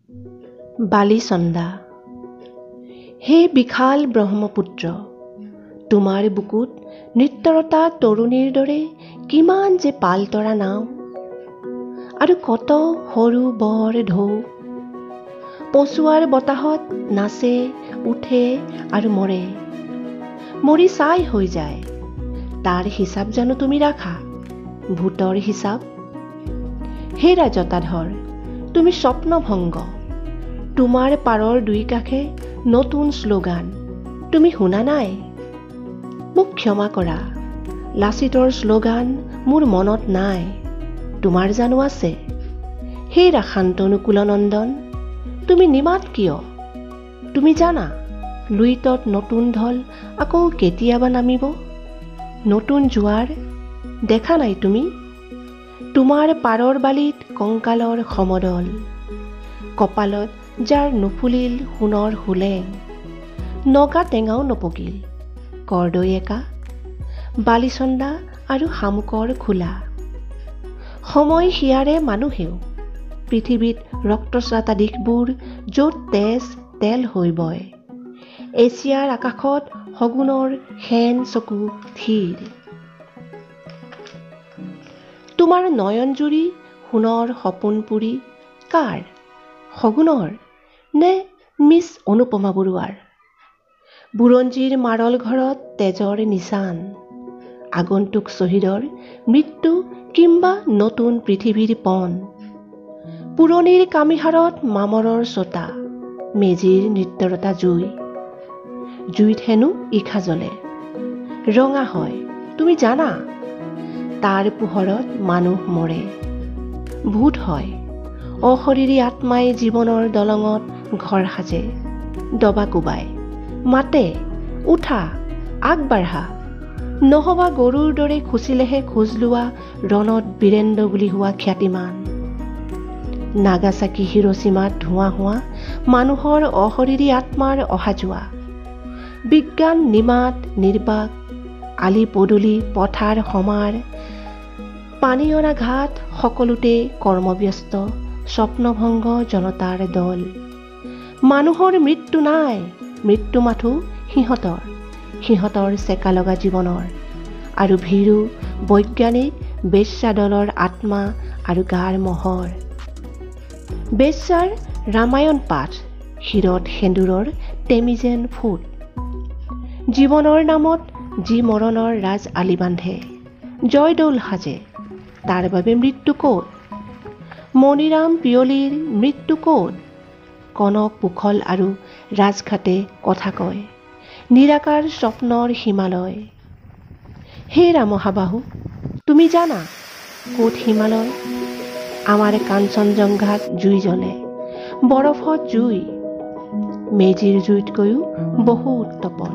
বালিচন্দা। হে বিশাল ব্ৰহ্মপুত্ৰ, তোমাৰ বুকুত নৃত্যৰতা তৰুণীৰ দৰে কিমান যে পালতৰা নাও, আৰু কত সৰু বৰ ঢৌ পচুৱাৰ বতাহত নাচে, উঠে আৰু মৰে, মৰি ছাই হৈ যায়। তাৰ হিচাপ জানো তুমি ৰাখা? ভূতৰ হিচাপ? হেৰা জটাধৰ, তুমি স্বপ্নভংগ। তোমাৰ পাৰৰ দুই কাষে নতুন শ্লোগান, তুমি শুনা নাই? মোক ক্ষমা কৰা, লাচিতৰ শ্লোগান মোৰ মনত নাই, তোমাৰ জানো আছে? হেৰা শান্তনু কুলনন্দন, তুমি নিমাত কিয়? তুমি জানা লুইতত নতুন ঢল আকৌ কেতিয়াবা নামিব? নতুন জোৱাৰ দেখা নাই তুমি? তোমাৰ পাৰৰ বালিত কংকালৰ সমদল, কপালত যাৰ নুফুলিল সোণৰ হোলেং, নগা টেঙাও নপকিল, কৰ্দৈ একা, বালিচন্দা আৰু শামুকৰ খোলা। সময় হিয়াৰে মানুহেও পৃথিৱীত ৰক্তস্ৰাতা দিশবোৰ য'ত তেজ তেল হৈ বয়, এছিয়াৰ আকাশত শগুনৰ সেন চকু থিৰ। তোমাৰ নয়নজুৰি সোণৰ সপোন পুৰি কাৰ? শগুনৰ নে মিছ অনুপমা বৰুৱাৰ? বুৰঞ্জীৰ মাৰল ঘৰত তেজৰ নিচান, আগন্তুক শ্বহীদৰ মৃত্যু কিম্বা নতুন পৃথিৱীৰ পণ। পুৰণিৰ কামিহাৰত মামৰৰ ছটা, মেজিৰ নৃত্যৰতা জুই, জুইত হেনো ইখা জ্বলে, ৰঙা হয় তুমি জানা? তাৰ পোহৰত মানুহ মৰে, ভূত হয়, অশৰীৰী আত্মাই জীৱনৰ দলঙত ঘৰ সাজে, ডবা কোবাই মাতে, উঠা আগবাঢ়া, নহবা গৰুৰ দৰে খুচিলেহে খোজ লোৱা ৰণত বীৰেন্দ্ৰ বুলি হোৱা খ্যাতিমান। নাগাচাকি হিৰোচিমাত ধোঁৱা হোৱা মানুহৰ অশৰীৰী আত্মাৰ অহা যোৱা, বিজ্ঞান নিমাত নিৰ্বাক, আলি পদূলি পথাৰ সমাৰ, পানী অনা ঘাট সকলোতে কৰ্মব্যস্ত স্বপ্নভংগ জনতাৰ দল। মানুহৰ মৃত্যু নাই, মৃত্যু মাথো সিহঁতৰ চেকা লগা জীৱনৰ, আৰু ভীৰু বৈজ্ঞানিক বেশ্যা দলৰ আত্মা আৰু গাৰ মহৰ। বেশ্যাৰ ৰামায়ণ পাঠ, শিৰত সেন্দুৰৰ টেমি যেন ফুট, জীৱনৰ নামত যি মৰণৰ ৰাজ আলি বান্ধে, জয়দৌল সাজে, তাৰ বাবে মৃত্যু ক'ত? মণিৰাম পিয়লিৰ মৃত্যু ক'ত? কনক পোখল আৰু ৰাজঘাটে কথা কয়, নিৰাকাৰ স্বপ্নৰ হিমালয়। হেৰা মহাবাহু, তুমি জানা ক'ত হিমালয়? আমাৰ কাঞ্চনজংঘাত জুই জ্বলে, বৰফত জুই, মেজিৰ জুইতকৈও বহু উত্তপন।